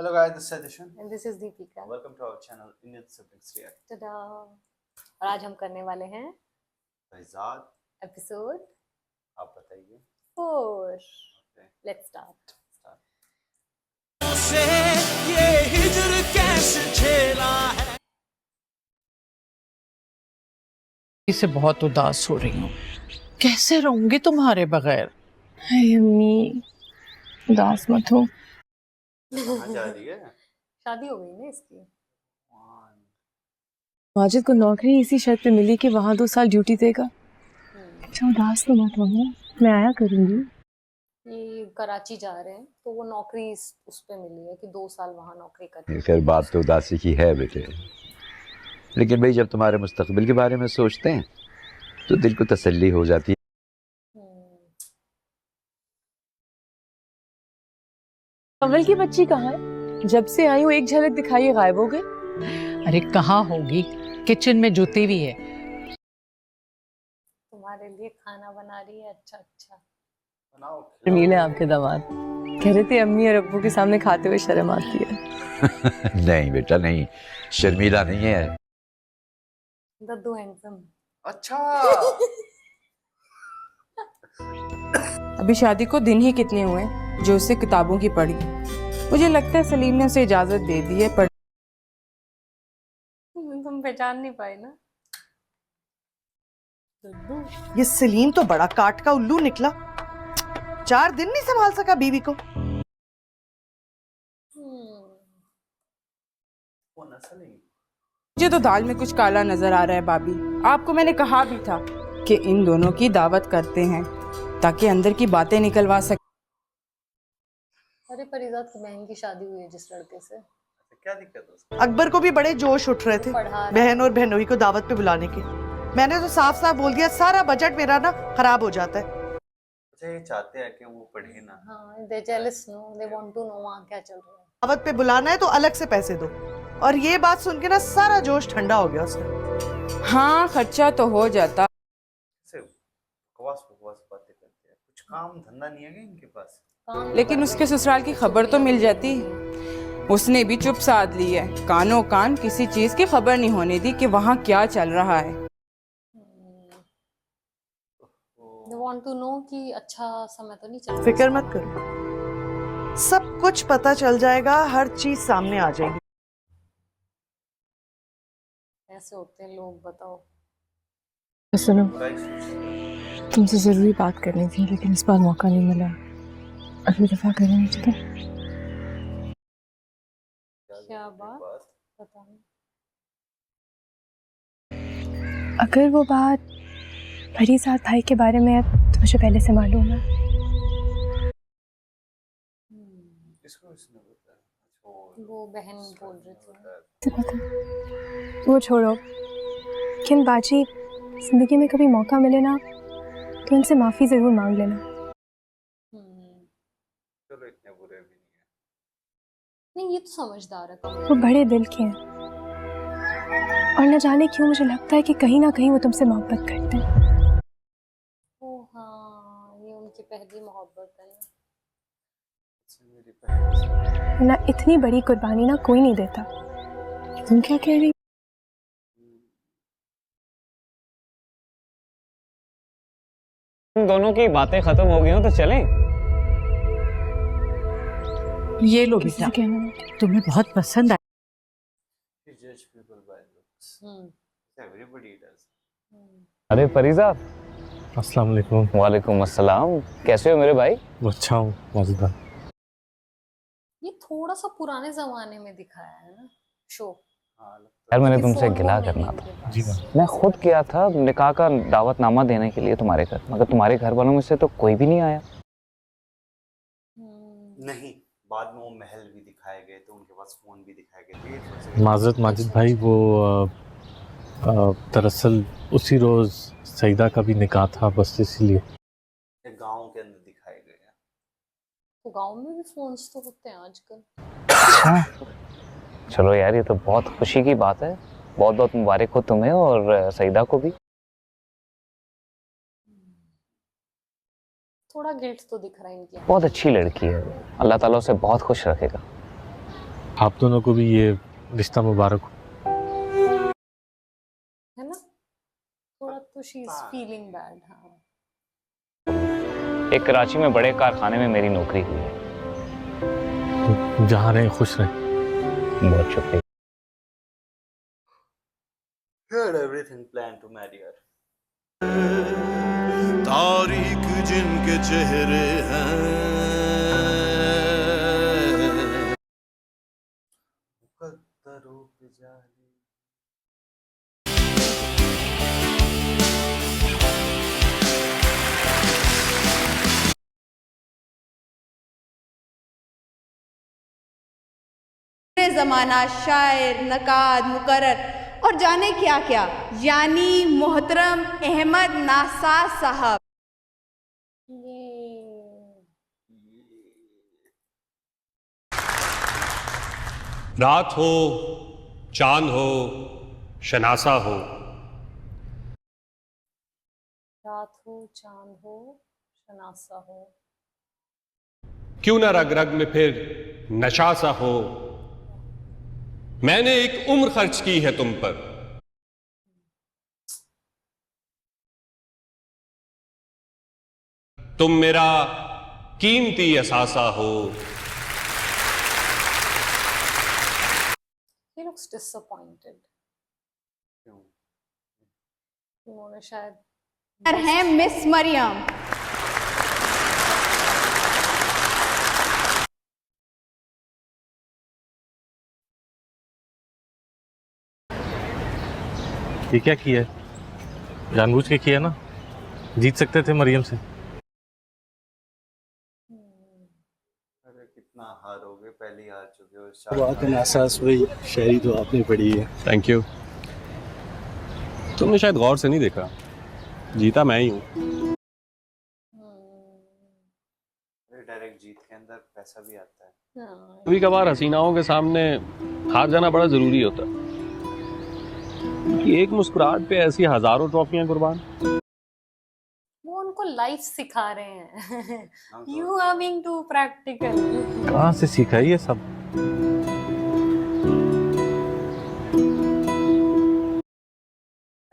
Hello guys, this is Satish. And this is Deepika. Welcome to our channel Indian Siblings React. Ta-da! और आज हम करने वाले हैं फैजाद, एपिसोड आप बताइए। 4. Okay. Let's start. से ये हिजर कैसे झेला है। से बहुत उदास हो रही हूँ। कैसे रहूंगी तुम्हारे बगैर? हाय अम्मी, उदास मत हो। कहाँ जा रही है? शादी हो गई ना इसकी। माजिद को नौकरी इसी शर्त पे मिली कि वहाँ 2 साल ड्यूटी देगा। अच्छा उदास तो मत हो, मैं आया करूंगी। ये कराची जा रहे हैं तो वो नौकरी उस पे मिली है कि 2 साल वहाँ नौकरी करनी। खैर बात तो उदासी की है बेटे, लेकिन भाई जब तुम्हारे मुस्तकबिल के बारे में सोचते हैं तो दिल को तसल्ली हो जाती है। अव्वल की बच्ची कहाँ है? जब से आई हूँ एक झलक दिखाई गायब हो गई। अरे कहाँ होगी, किचन में जुती हुई है। तुम्हारे लिए खाना बना रही है। अच्छा बनाओ। नीले आपके दामाद कह रहे थे अम्मी और अब्बू के सामने खाते हुए शर्म आती है। नहीं बेटा नहीं, शर्मीला नहीं है। दद्दू हैंडसम। अच्छा। अभी शादी को दिन ही कितने हुए जो उससे किताबों की पढ़ी। मुझे लगता है सलीम ने उसे इजाजत दे दी है पर तुम पहचान नहीं पाए ना दद्दू। ये सलीम तो बड़ा काट का उल्लू निकला। 4 दिन नहीं संभाल सका बीवी को। वो नस्ल नहीं। मुझे तो दाल में कुछ काला नजर आ रहा है भाभी। आपको मैंने कहा भी था कि इन दोनों की दावत करते हैं ताकि अंदर की बातें निकलवा सके। अरे परिजात की बहन की शादी हुई है जिस लड़के से। क्या दिक्कत है उसको? अकबर को भी बड़े जोश उठ रहे थे बहन और बहनोई को दावत पे बुलाने के। मैंने तो साफ साफ बोल दिया सारा बजट मेरा ना खराब हो जाता है। अच्छा ये चाहते हैं कि वो पढ़े ना। हाँ, they jealous know, they want to know वहाँ क्या चल रहा है। दावत पे बुलाना है तो अलग से पैसे दो। और ये बात सुन के ना सारा जोश ठंडा हो गया उसका। हाँ खर्चा तो हो जाता। बकवास बातें करते हैं। कुछ काम धंधा नहीं है इनके पास। लेकिन उसके ससुराल की खबर तो मिल जाती। उसने भी चुप साध ली है, कानों कान किसी चीज की खबर नहीं होने दी कि वहाँ क्या चल रहा है। They want to know कि अच्छा समय तो नहीं चल रहा। फिक्र मत करो, सब कुछ पता चल जाएगा, हर चीज सामने आ जाएगी। ऐसे होते हैं लोग, बताओ। सुनो, तुमसे जरूरी बात करनी थी लेकिन इस बार मौका नहीं मिला। अगली दफा करेंगे चलो। क्या बात? पता नहीं। अगर वो बात फरीजाद भाई के बारे में है तो मुझे पहले से मालूम है। इसको इसने बताया। वो बहन बोल रही थी। तो पता वो छोड़ो, लेकिन बाजी जिंदगी में कभी मौका मिले ना तो उनसे माफी जरूर मांग लेना। चलो इतने बुरे भी नहीं है। नहीं, ये तो समझदार है। वो बड़े दिल के हैं और न जाने क्यों मुझे लगता है कि कहीं ना कहीं वो तुमसे मोहब्बत करते हैं। ओ हाँ, ये उनकी पहली मोहब्बत है ना। मेरी पहली ना इतनी बड़ी कुर्बानी ना कोई नहीं देता। तुम क्या कह रही? तुम दोनों की बातें खत्म हो गई हो तो चलें। ये लो बेटा, तुम्हें बहुत पसंद आया। judge people by looks. Everybody does. अरे फरीजाद। अस्सलाम वालेकुम। वालेकुम अस्सलाम। कैसे हो मेरे भाई? अच्छा हूँ माजिद भाई। ये थोड़ा सा पुराने जमाने में दिखाया है ना शो। यार मैंने तुमसे गिला करना था। जी मैं खुद किया था निकाह का दावतनामा देने के लिए तुम्हारे घर, मगर तुम्हारे घर वालों में से तो कोई भी नहीं आया। नहीं, बाद में वो महल भी दिखाए गए थे, उनके पास फोन भी दिखाए गए थे। माजिद भाई वो दरअसल उसी रोज सईदा का भी निकाह था, बस इसीलिए गांव के अंदर दिखाए गए हैं। तो गांव में भी फोन्स तो होते हैं आजकल। अच्छा चलो यार, ये तो बहुत खुशी की बात है। बहुत बहुत मुबारक हो तुम्हें और सईदा को भी। थोड़ा गिल्ट तो दिख रहा है इनकी। बहुत अच्छी लड़की है, अल्लाह ताला उसे बहुत खुश रखेगा। आप दोनों को भी ये रिश्ता मुबारक हो। है ना, थोड़ा तो शी इज फीलिंग बैड। हाँ, एक कराची में बड़े कारखाने में मेरी नौकरी हुई है। जहाँ रहे खुश रहे। बहुत शुक्रिया। Had everything planned to marry her. तारीख जिनके चेहरे हैं मुकद्दरों पे जाली। ज़माना शायर, नकाद, मुकर्रर और जाने क्या क्या, यानी मोहतरम अहमद नासार साहब। रात हो, चांद हो, शनासा हो, रात हो, चांद हो, शनासा हो, क्यों ना रग रग में फिर नशा सा हो। मैंने एक उम्र खर्च की है तुम पर, तुम मेरा कीमती असासा हो। He looks disappointed. उन्होंने शायद हैं मिस मरियम। ये क्या किया है? जानबूझ के किया ना, जीत सकते थे मरियम से। अरे कितना हारोगे, पहले हार चुके हो। वही शायरी तो आपने पढ़ी है। Thank you. तुमने शायद गौर से नहीं देखा, जीता मैं ही हूं। डायरेक्ट जीत के अंदर पैसा भी आता है। कभी कभार हसीनाओं के सामने हार जाना बड़ा जरूरी होता है। एक मुस्कुराहट पे ऐसी हजारों ट्रॉफियां कुर्बान। वो उनको लाइफ सिखा रहे हैं। You are being too practical. कहाँ से सीखा ये सब?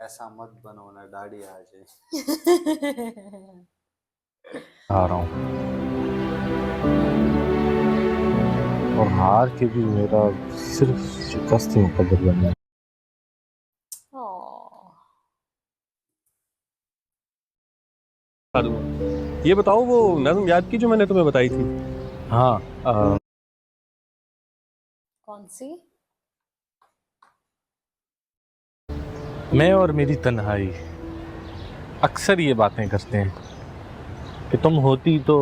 ऐसा मत बनो ना, दाढ़ी आ जाए। आ रहा हूँ और हार के भी मेरा सिर्फ शिकस्त ही मुकद्दर बनना है। ये बताओ वो नज़्म याद की जो मैंने तुम्हें बताई थी? हाँ, कौन सी? मैं और मेरी तन्हाई अक्सर ये बातें करते हैं कि तुम होती तो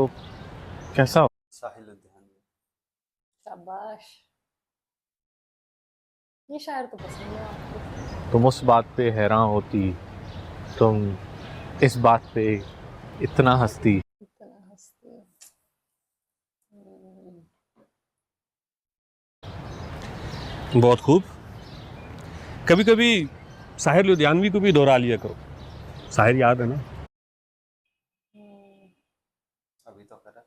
कैसा हो। साहिल उद्यान। शाबाश, ये शायर तो पसंद है आपको। तुम उस बात पे हैरान होती, तुम इस बात पे इतना हंसती। बहुत खूब। कभी कभी साहिर लुधियानवी को भी दोहरा लिया करो। साहिर याद है ना? अभी तो करा।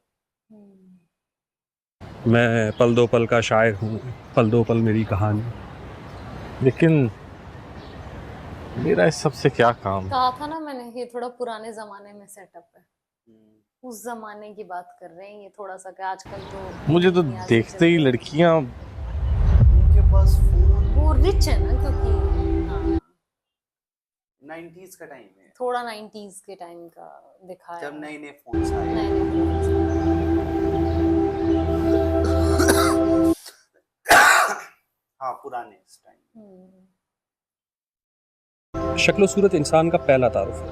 मैं पल दो पल का शायर हूँ, पल दो पल मेरी कहानी। लेकिन मेरा इस सब से क्या काम? कहा था ना मैंने, ये थोड़ा पुराने जमाने में सेटअप है। उस जमाने की बात कर रहे हैं ये थोड़ा सा, कि आजकल तो मुझे तो देखते ही लड़कियां, उनके पास फोन, वो रिच है ना, क्योंकि 90s का टाइम है, थोड़ा 90s के टाइम का दिखाया, जब नए नए फोन्स आए। हाँ, पुराने इस टाइम। शक्ल सूरत इंसान का पहला तारुफ है,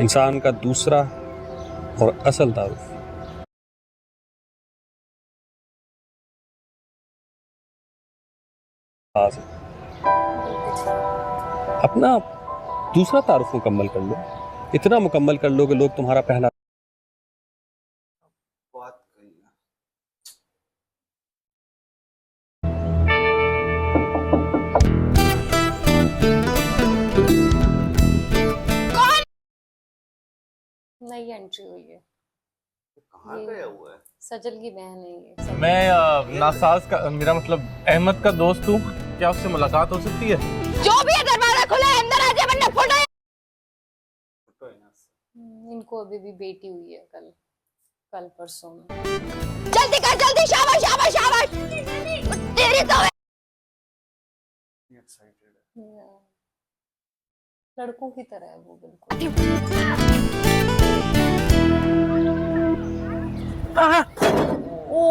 इंसान का दूसरा और असल तारुफ अपना दूसरा तारुफ मुकम्मल कर लो, इतना मुकम्मल कर लो कि लोग तुम्हारा पहला। बात कही ना। नई एंट्री हुई है। कहाँ ये गया हुआ है? सजल की बहन है ये सजल। मैं नासाज का, मेरा मतलब अहमद का दोस्त हूँ, क्या उससे मुलाकात हो सकती है? जो भी है दरवाजा खुला है, अंदर आ जा वरना फोटो फोटो है ना। इनको अभी भी बेटी हुई है कल परसों में। जल्दी कर जल्दी, शाबाश शाबाश शाबाश, तेरी तो एक्साइटेड है। लड़कों की तरह है वो बिल्कुल। ओ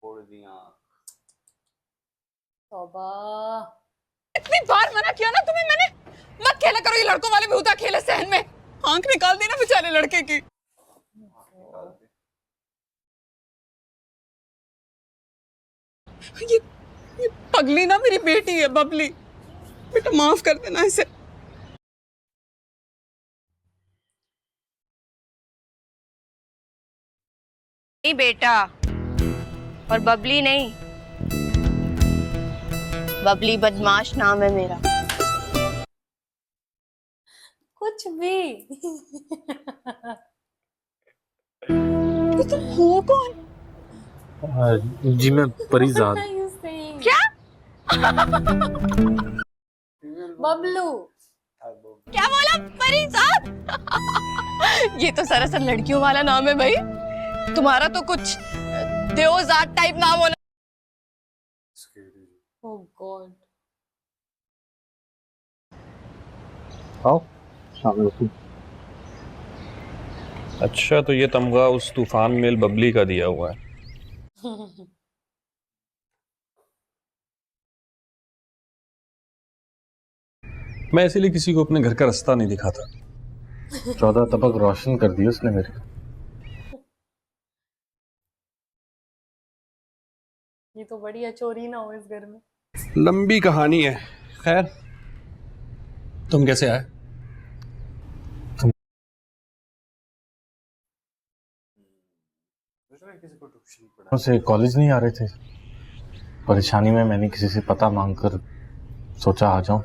फोड़ दिया। तौबा। इतनी बार मना किया ना तुम्हें मैंने, मत खेला करो ये लड़कों वाले भूता खेले सहन में। आंख निकाल दी ना बेचारे लड़के की। ये पगली ना मेरी बेटी है बबली, बेटा माफ कर देना इसे। नहीं बेटा, और बबली नहीं, बबली बदमाश नाम है मेरा। कुछ भी। तो तुम हो कौन? जी मैं परिजाद। क्या? बबलू। क्या बोला? परिजाद? ये तो सरासर लड़कियों वाला नाम है भाई। तुम्हारा तो कुछ देवजात टाइप नाम होना। ओह गॉड। आओ। अच्छा, तो ये तमगा उस तूफान मेल बबली का दिया हुआ है। मैं इसीलिए किसी को अपने घर का रास्ता नहीं दिखाता। 14 तबक रोशन कर दिया उसने मेरे। ये तो बढ़िया चोरी ना हो इस घर में। लंबी कहानी है। खैर, तुम कैसे आए? किसी को ट्यूशन पढ़ा से कॉलेज नहीं आ रहे थे, परेशानी में मैंने किसी से पता मांगकर सोचा आ जाऊं।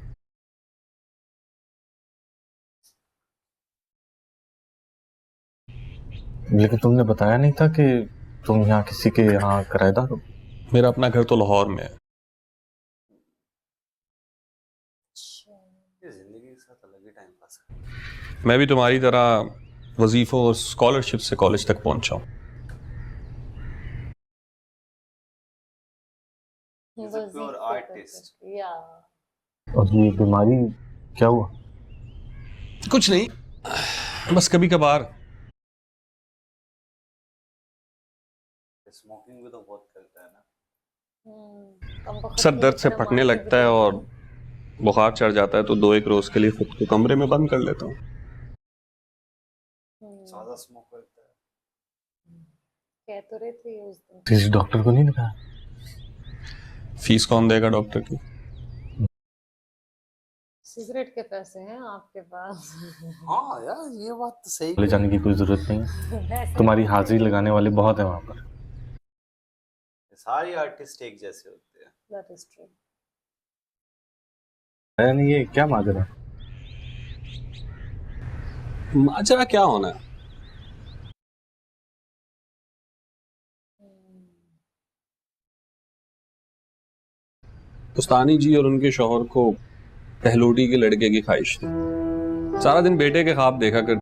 लेकिन तुमने बताया नहीं था कि तुम यहाँ किसी के यहाँ किराएदार हो। मेरा अपना घर तो लाहौर में है। जिंदगी के साथ अलग ही टाइम पास है। मैं भी तुम्हारी तरह वजीफों और स्कॉलरशिप से कॉलेज तक पहुंचा हूँ। Pure artist. या और ये बीमारी क्या हुआ? कुछ नहीं, बस कभी कभार स्मोकिंग भी तो बहुत करता है ना। सर दर्द से फटने लगता है और बुखार चढ़ जाता है तो 2-1 रोज के लिए खुद को कमरे में बंद कर लेता हूँ। ज्यादा स्मोक करता है। कह तो रहे थे उस दिन। किसी डॉक्टर को नहीं दिखाया? फीस कौन देगा डॉक्टर की? सिगरेट के पैसे हैं आपके पास। हाँ यार, ये बात तो सही। ले जाने की कोई जरूरत नहीं है, तुम्हारी हाजिरी लगाने वाले बहुत हैं वहां पर। सारी आर्टिस्ट एक जैसे होते हैं। That is true. नहीं, ये क्या माजरा? माजरा क्या होना है? उस्तानी जी और उनके शौहर को पहलोटी के लड़के की ख्वाहिश थी। सारा दिन बेटे के ख्वाब देखा कर।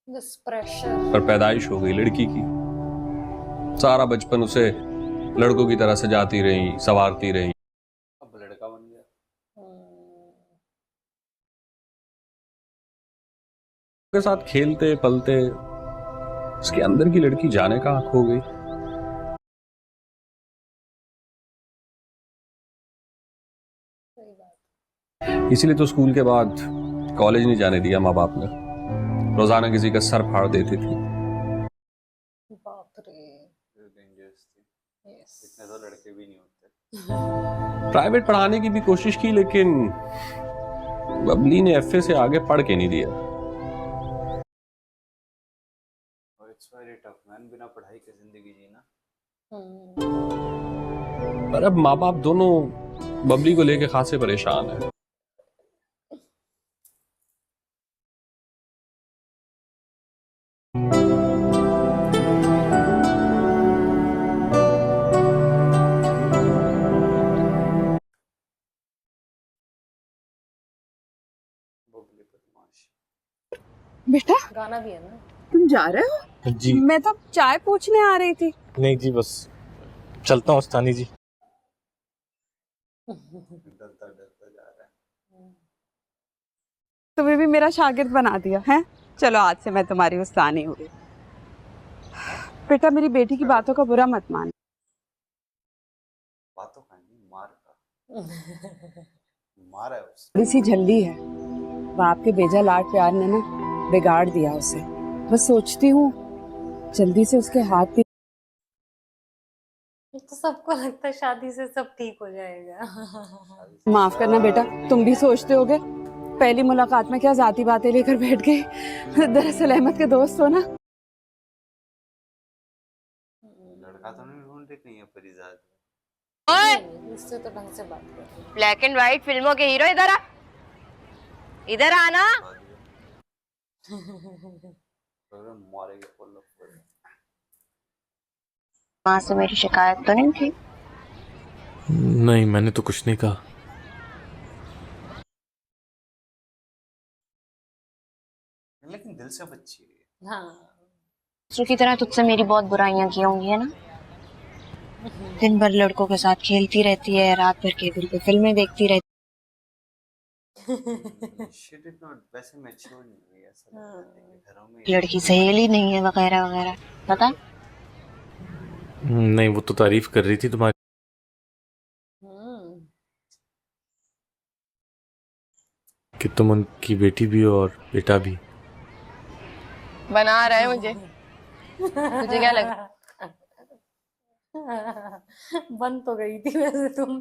This pressure. पर पैदाइश हो गई लड़की की। सारा बचपन उसे लड़कों की तरह सजाती रही, संवारती रही। अब लड़का बन गया। के साथ खेलते पलते उसके अंदर की लड़की जाने का हक हो गई। इसीलिए तो स्कूल के बाद कॉलेज नहीं जाने दिया माँ बाप ने। रोजाना किसी का सर फाड़ देती थी। बाप रे। डेंजरस थी। इतने तो लड़के भी नहीं होते। प्राइवेट पढ़ाने की भी कोशिश की लेकिन बबली ने एफए से आगे पढ़ के नहीं दिया। और इट्स वेरी टफ मैन, बिना पढ़ाई के जिंदगी जीना। पर अब माँ बाप दोनों बबली को लेके खासे परेशान है। बेटा गाना भी है ना। तुम जा रहे हो? जी मैं तो चाय पूछने आ रही थी। नहीं जी, बस चलता हूँ उस्तानी जी। डरता डरता जा रहा है। तुम्हें भी मेरा शागिर्द बना दिया है। चलो आज से मैं तुम्हारी उस्तानी हुई। बेटा मेरी बेटी की बातों का बुरा मत मान। बातों का नहीं, मार का मारा है उसे। थोड़ी सी झल्ली है, बाप के बेजा लाड प्यार ने ना बिगाड़ दिया उसे। बस सोचती हूँ जल्दी से उसके हाथ पे। तो सबको लगता है शादी से सब ठीक हो जाएगा। माफ करना बेटा, तुम भी सोचते होगे पहली मुलाकात में क्या जाती बातें लेकर बैठ गए। दरअसल अहमद के दोस्त हो ना। लड़का तो नहीं ढूंढ रही है परिजाद। इससे तो ढंग से बात कर। ब्लैक एंड व्हाइट फिल्मों के हीरो इधर आ, इधर आना। मारेंगे फुल ऑफ। माँ से मेरी शिकायत तो नहीं थी? नहीं, मैंने तो कुछ नहीं कहा। लेकिन दिल से बच्ची है। हाँ, दूसरों की तरह तुझसे मेरी बहुत बुराइयां की होंगी है ना। दिन भर लड़कों के साथ खेलती रहती है, रात भर केबल पे फिल्में देखती रहती Shit is not वैसे मैच्योर नहीं है ऐसा लगता है कि घरों में लड़की सहेली नहीं है वगैरह वगैरह, पता? नहीं, वो तो तारीफ कर रही थी तुम्हारी। कि तुम उनकी बेटी भी हो और बेटा भी। बना रहा है मुझे। तुझे क्या लगा? बन तो गई थी वैसे तुम,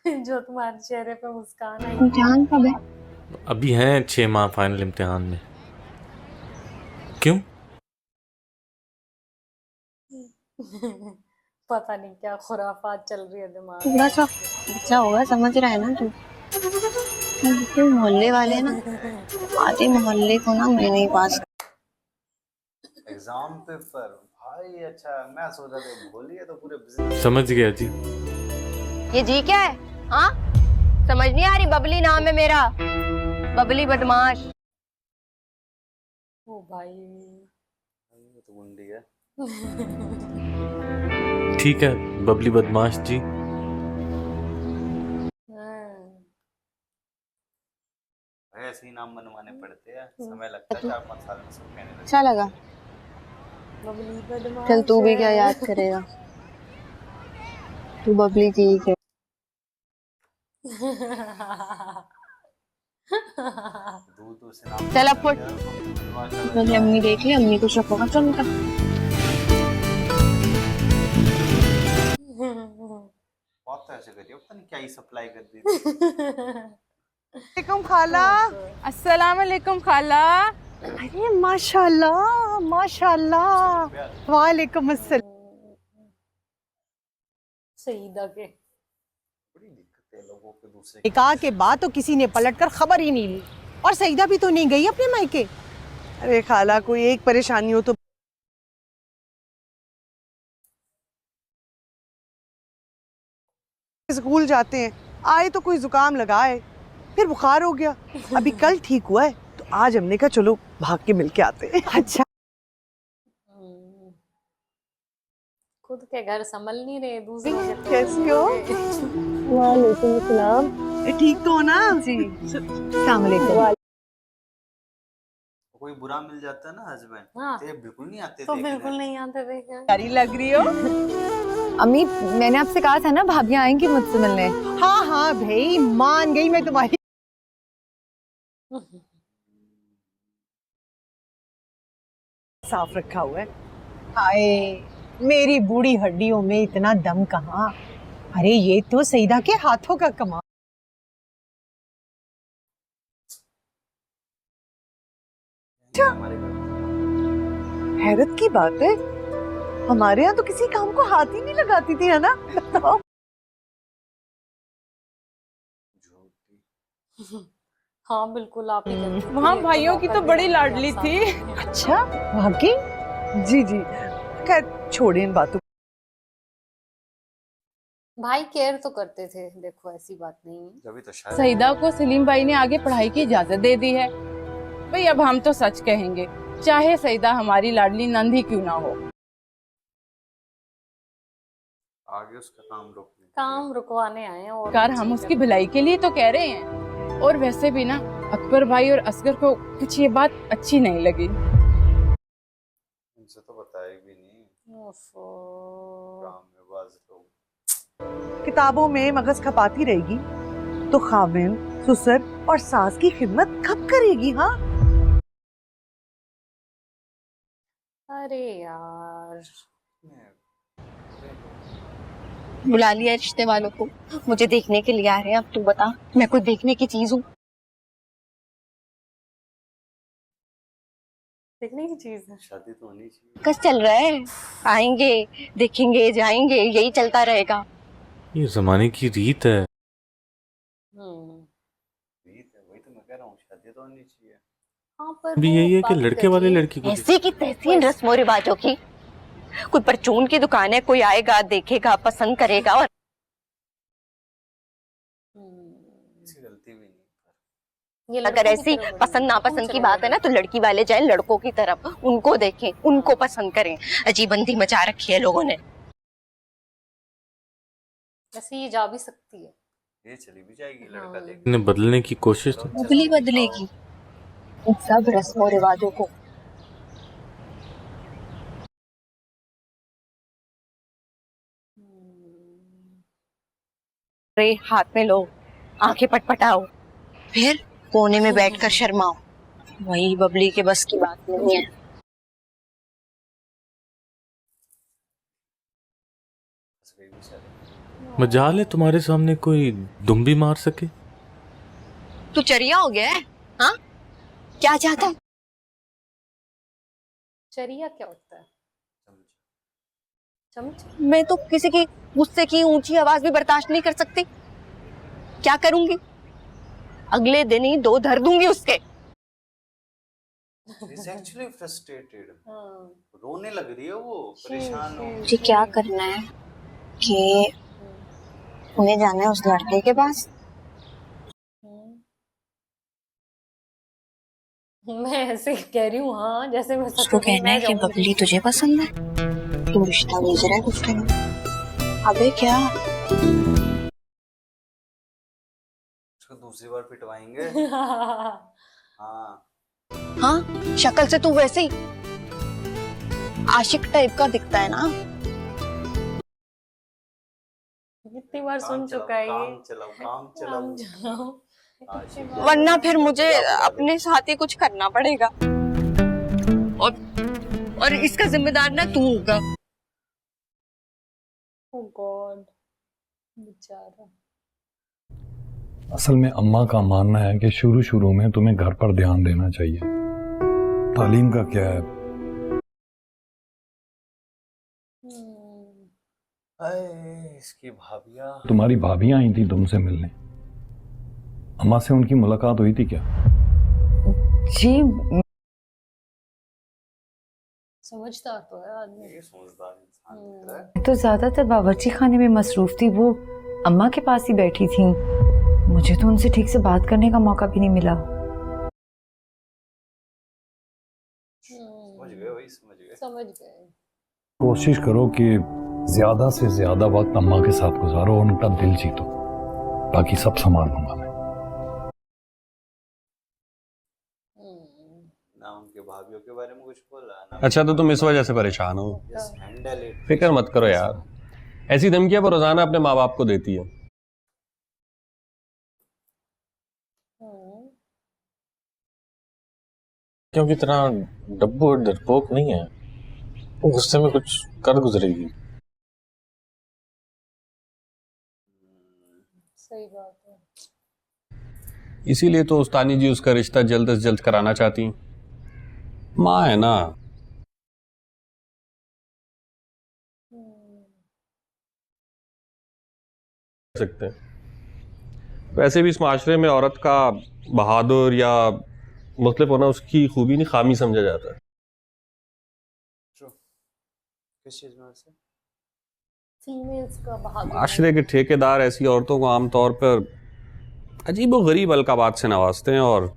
जो तुम्हारे चेहरे पे मुस्कान आई। इम्तिहान कब है? अभी हैं 6 माह फाइनल इम्तिहान में। क्यों? पता नहीं क्या खुराफात चल रही है दिमाग में। थोड़ा सा बच्चा होगा, समझ रहा है ना तू? मोहल्ले वाले ना, आधे मोहल्ले को ना मैं नहीं पास। एग्जाम पेपर भाई। अच्छा मैं सोच रहा था भोली है तो पूरे बिजनेस। समझ गया जी। ये जी क्या है? हाँ समझ नहीं आ रही? बबली नाम है मेरा, बबली बदमाश। ओ भाई, ये तो गुंडी है। ठीक है बबली बदमाश जी। ऐसे ही नाम बनवाने पड़ते हैं, समय लगता है 4-5 साल में सब कहने लगते हैं। अच्छा लगा। बबली बदमाश। चल तू भी क्या याद करेगा, तू बबली ठीक है। दूर से नाम चल अब फुट। मेरी अम्मी देख ली, अम्मी को शक होगा। चल निकल। बहुत तो ऐसे करिए, पता नहीं क्या ही सप्लाई कर दी थी। वालेकुम खाला। अस्सलाम वालेकुम खाला। अरे माशाल्लाह माशाल्लाह। वालेकुम अस्सलाम। सईदा के बड़ी दिक्कत है लोगों के दूसरे निकाह के बाद तो किसी ने पलटकर खबर ही नहीं ली, और सईदा भी तो नहीं गई अपने मायके। अरे खाला कोई एक परेशानी हो तो स्कूल जाते हैं, आए तो कोई जुकाम लगाए, फिर बुखार हो गया, अभी कल ठीक हुआ है, तो आज हमने कहा चलो भाग के मिल के आते हैं। अच्छा खुद के घर संभल नहीं रहे, दूसरों के तो कैसी हो? वालेकुम सलाम। ठीक तो हो ना जी? अस्सलाम वालेकुम। कोई बुरा मिल जाता है ना हस्बैंड, हाँ। तो ये बिल्कुल नहीं आते तो देखने। बिल्कुल नहीं आते देखे। प्यारी लग रही हो। अम्मी मैंने आपसे कहा था ना भाभियाँ आएंगी मुझसे मिलने। हाँ हाँ भाई मान गई मैं तुम्हारी। साफ रखा हुआ है। हाय मेरी बूढ़ी हड्डियों में इतना दम कहाँ। अरे ये तो सईदा के हाथों का कमाल। हमारे घर हैरत की बात है, हमारे यहाँ तो किसी काम को हाथ ही नहीं लगाती थी, है ना? बताओ। हाँ बिल्कुल आप ही करते थे। वहाँ भाइयों की तो बड़ी लाडली थी। अच्छा वाकई? जी जी खैर छोड़िए इन बातों। भाई केयर तो करते थे, देखो ऐसी बात नहीं है। जब तो शायद सईदा को सलीम भाई ने आगे पढ़ाई की इजाजत दे दी है। भाई अब हम तो सच कहेंगे, चाहे सईदा हमारी लाडली नंद ही क्यों ना हो। आगे उसका काम रोकने काम रुकवाने आए हैं और कार हम उसकी भलाई के लिए तो कह रहे हैं। और वैसे भी ना अकबर भाई और असगर को कुछ ये बात अच्छी नहीं लगी। उनसे तो बताया भी नहीं। काम में बाज लोग। किताबों में मगज खपाती रहेगी तो खाविन, ससुर और सास की खिदमत कब करेगी? हाँ अरे यार, बुला लिया रिश्ते वालों को, मुझे देखने के लिए आ रहे हैं। अब तू बता, मैं कोई देखने की चीज हूँ? देखने की चीज है। शादी तो होनी चाहिए। कस चल रहा है, आएंगे देखेंगे जाएंगे, यही चलता रहेगा। ये जमाने की रीत है। रीत है, वही तो मैं कह रहा हूँ, शादी तो होनी चाहिए। हाँ, पर अभी यही है कि लड़के वाले लड़की को ऐसी की तहसीन रस्मों रिवाजों की। कोई परचून की दुकान है, कोई आएगा देखेगा पसंद करेगा और गलती भी नहीं। अगर ऐसी पसंद नापसंद की बात है ना तो लड़की वाले जाएं लड़कों की तरफ, उनको देखें, उनको पसंद करें। अजीबंदी मचा रखी है लोगों ने। ऐसे ये जा भी सकती है, ये चली भी जाएगी लड़का देख। ने बदलने की कोशिश तो बदलेगी इन सब रस्मों रिवाजों को। रे हाथ में लो, आंखें पटपटाओ, फिर कोने में बैठकर शर्माओ। वही बबली के बस की बात नहीं है। मजाल है तुम्हारे सामने कोई दुम भी मार सके। तू चरिया हो गया है? हाँ, क्या चाहता है? चरिया क्या होता है? चमच। मैं तो किसी की गुस्से की ऊंची आवाज भी बर्दाश्त नहीं कर सकती। क्या करूंगी? अगले दिन ही 2 धर दूंगी उसके। She's actually frustrated. रोने लग रही है वो, परेशान हो। मुझे क्या करना है कि उन्हें जाना है उस लड़के के पास। मैं ऐसे कह रही हूँ, हाँ, जैसे मैं उसको कहना है कि बबली तुझे पसंद है, तुम रिश्ता भेज रहा है उसके लिए। अबे क्या उसको दूसरी बार पिटवाएंगे। हाँ हाँ, शक्ल से तू वैसे ही आशिक टाइप का दिखता है ना। कितनी बार सुन चुका है ये। काम चलाओ। वरना फिर मुझे अपने साथ ही कुछ करना पड़ेगा और इसका जिम्मेदार ना तू होगा। Oh God, बेचारा। असल में अम्मा का मानना है कि शुरू शुरू में तुम्हें घर पर ध्यान देना चाहिए। तालीम का क्या है? इसकी भाभियां। तुम्हारी भाभियां आई थी तुमसे मिलने, अम्मा से उनकी मुलाकात हुई थी क्या? जी समझदार तो है आदमी। ये समझदार इंसान दिख रहा है। तो ज्यादातर बावर्ची खाने में मसरूफ थी, वो अम्मा के पास ही बैठी थी। मुझे तो उनसे ठीक से बात करने का मौका भी नहीं मिला। समझ गए। कोशिश करो कि ज्यादा से ज्यादा वक्त अम्मा के साथ गुजारो और उनका दिल जीतो, बाकी सब संभाल लूंगा मैं। ना उनके भाभियों के बारे में कुछ बोला ना। अच्छा, तो तुम इस वजह से परेशान हो? Handle it. फिक्र मत करो यार, ऐसी धमकियां वो रोजाना अपने माँ बाप को देती है। क्योंकि इतना डब्बू और डरपोक नहीं है, वो गुस्से में कुछ कर गुजरेगी। सही बात है। इसीलिए तो उस्तानी जी उसका रिश्ता जल्द से जल्द कराना चाहती। माँ है ना। सकते हैं। वैसे भी इस माशरे में औरत का बहादुर या मुख्तलिफ होना उसकी खूबी नहीं, खामी समझा जाता है। किस चीज में से? फीमेल्स का बहादुर। माशरे के ठेकेदार ऐसी औरतों को आमतौर पर अजीब व गरीब अलकाबात से नवाजते हैं और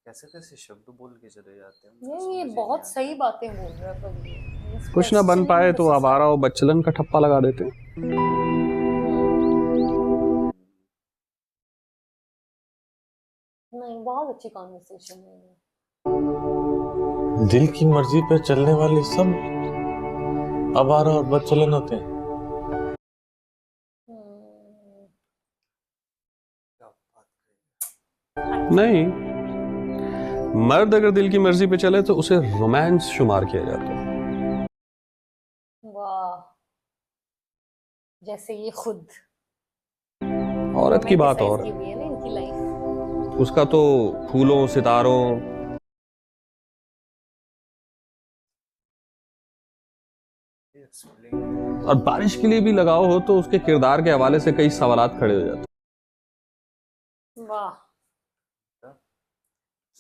कैसे कैसे शब्द बोल के चले जाते हैं, मुझे ये समझ ही बहुत नहीं सही बातें बोल रहा है पर ये कुछ ना बन पाए तो आवारा और बच्चलन का ठप्पा लगा देते हैं। नहीं, बहुत अच्छी कॉन्वर्सेशन है ये। दिल की मर्जी पे चलने वाले सब आवारा और बदचलन होते हैं। नहीं, मर्द अगर दिल की मर्जी पे चले तो उसे रोमांस शुमार किया जाता है। वाह, जैसे ये खुद औरत की बात और की भी है ना इनकी लाइफ। उसका तो फूलों सितारों और बारिश के लिए भी लगाओ हो तो उसके किरदार के हवाले से कई सवालात खड़े हो जाते हैं। वाह,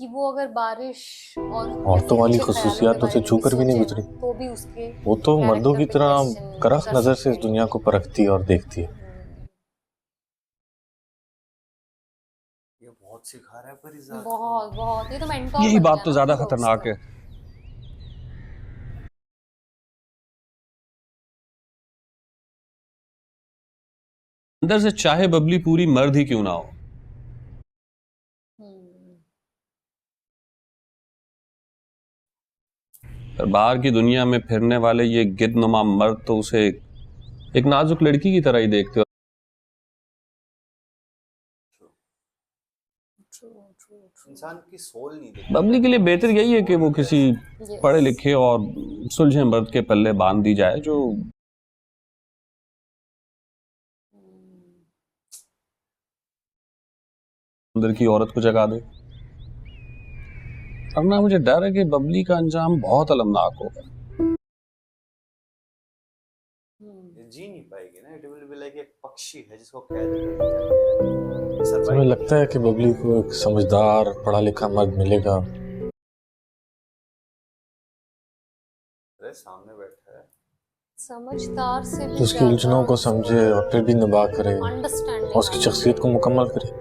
कि वो अगर बारिश और औरतों वाली खुसूसियातों से छूकर भी नहीं गुजरी। तो भी उसके वो तो मर्दों की तरह करख नजर से इस दुनिया को परखती है और देखती है। ये बहुत सिखा रहा है परिजात। बहुत बहुत, ये तो मेंटोर यही बन बात गया तो ना ज्यादा दोस्त खतरनाक का। है। अंदर से चाहे बबली पूरी मर्द ही क्यों ना हो, पर बाहर की दुनिया में फिरने वाले ये गिद्धनुमा मर्द तो उसे एक नाजुक लड़की की तरह ही देखते हो। इंसान की सोल नहीं देखती। बबली के लिए बेहतर यही है कि वो किसी पढ़े लिखे और सुलझे मर्द के पल्ले बांध दी जाए जो अंदर की औरत को जगा दे। अब ना मुझे डर है कि बबली का अंजाम बहुत अलमनाक होगा। ये जी नहीं पाएगी ना। इट विल बी लाइक एक पक्षी है जिसको कैद कर दिया गया है। तुम्हें लगता है कि बबली को एक समझदार पढ़ा लिखा मर्द मिलेगा अरे सामने बैठा है, समझदार से भी जो उसकी उलझनों को समझे और फिर भी निभा करे और अंडरस्टैंडिंग उसकी शख्सियत को मुकम्मल करे।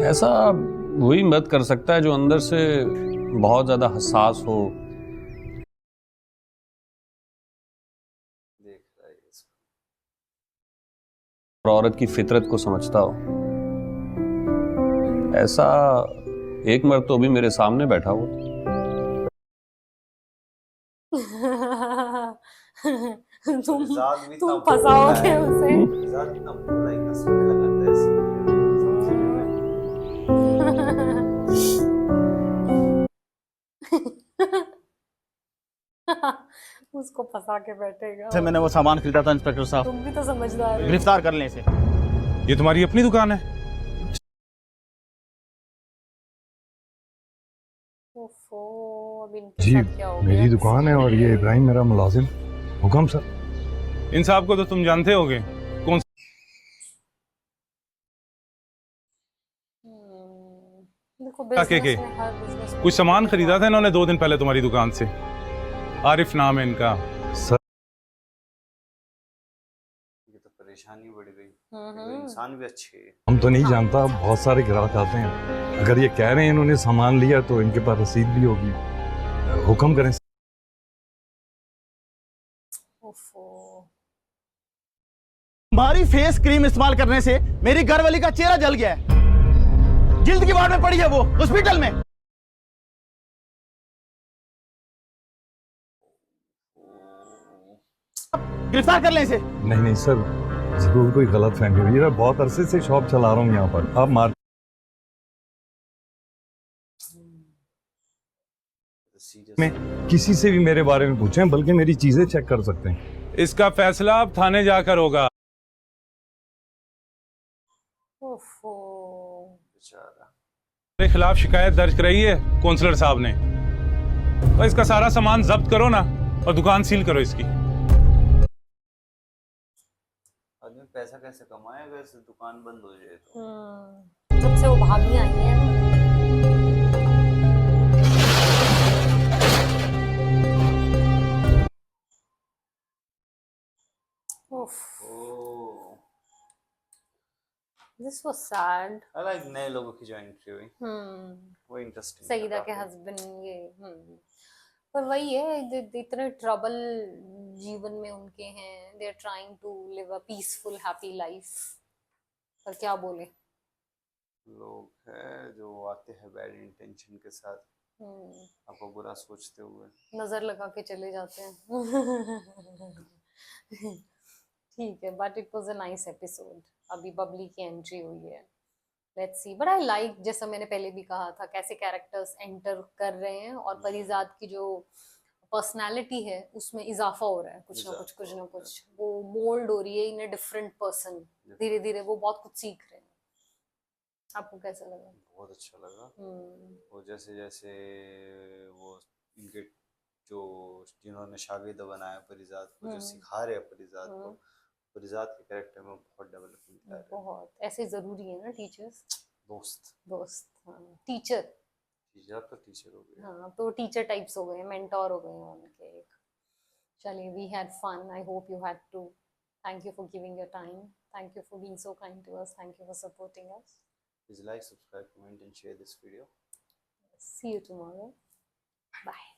ऐसा वही मर्द कर सकता है जो अंदर से बहुत ज्यादा हसास हो, देख रहा है इसको। और औरत की फितरत को समझता हो। ऐसा एक मर्द तो अभी मेरे सामने बैठा हो। तुम फंसाओगे उसे। परिजात इतना भोला है, इतना सोने लगाता है ऐसे। उसको फंसा के बैठेगा। से मैंने वो सामान खरीदा था इंस्पेक्टर साहब। तुम भी तो समझदार हो। गिरफ्तार कर लें इसे। ये तुम्हारी अपनी दुकान है? ओफो, अब इनके जी साथ क्या हो मेरी गया? दुकान है और ये इब्राहिम मेरा मुलाजिम। हुक्म सर। इन साहब को तो तुम जानते होगे। कौन देखो के बिजनेस में हर बिजनेस में कुछ सामान खरीदा था इन्होंने 2 दिन पहले तुम्हारी दुकान से। आरिफ नाम है इनका। सर ये तो परेशानी बढ़ गई। ये इंसान भी अच्छे है। हम तो नहीं जानता, बहुत सारे ग्राहक आते हैं। अगर ये कह रहे हैं इन्होंने सामान लिया तो इनके पास रसीद भी होगी। हुक्म करें। ओफो, तुम्हारी फेस क्रीम इस्तेमाल करने से मेरी घरवाली का चेहरा जल गया है। जिल्द की वार्ड में पड़ी है वो, हॉस्पिटल में। गिरफ्तार कर लें इसे। नहीं नहीं सर, जरूर कोई गलत फहमी हुई है। मैं बहुत अरसे से शॉप चला रहा हूँ यहाँ पर। आप मार में किसी से भी मेरे बारे में पूछें, बल्कि मेरी चीजें चेक कर सकते हैं। इसका फैसला अब थाने जाकर होगा। ओफो, मेरे खिलाफ शिकायत दर्ज कराई है काउंसलर साहब ने। तो इसका सारा सामान जब्त करो ना और दुकान सील करो इसकी। आदमी पैसा कैसे कमाएगा इस दुकान बंद हो जाए तो। जब से वो भाभी आई है ना। Oof. Oh. This was sad. I like नए लोगों की जो एंट्री हुई हम्म वो इंटरेस्टिंग सईदा के हस्बैंड ये पर वही है इतने ट्रबल जीवन में उनके हैं, they are trying to live a peaceful happy life, पर क्या बोले। लोग हैं जो आते हैं बैड इंटेंशन के साथ, आपको बुरा सोचते हुए नजर लगा के चले जाते हैं। ठीक है, but it was a nice episode. अभी बबली की एंट्री हुई है, let's see. But I like, जैसा मैंने पहले भी कहा था, कैसे कैरेक्टर्स एंटर कर रहे हैं और परिजात की जो पर्सनालिटी है उसमें इजाफा हो रहा है, कुछ ना कुछ वो मोल्ड हो रही है इन अ डिफरेंट पर्सन। धीरे धीरे वो बहुत कुछ सीख रहे हैं। आपको कैसा लगा? बहुत अच्छा लगा। वो जैसे जैसे वो इनके जो जिन्होंने शागिर्द बनाया परिजात को, जो सिखा रहे हैं परिजात को, परिजात के कैरेक्टर में बहुत डेवलपमेंट आ रहा है। बहुत ऐसे जरूरी है ना टीचर्स, दोस्त टीचर तो टीचर हो गए। हाँ, तो टीचर टाइप्स हो गए, मेंटोर हो गए उनके एक। चलिए, we had fun, I hope you had too. Thank you for giving your time, thank you for being so kind to us, thank you for supporting us. Please like, subscribe, comment and share this video. See you tomorrow. Bye.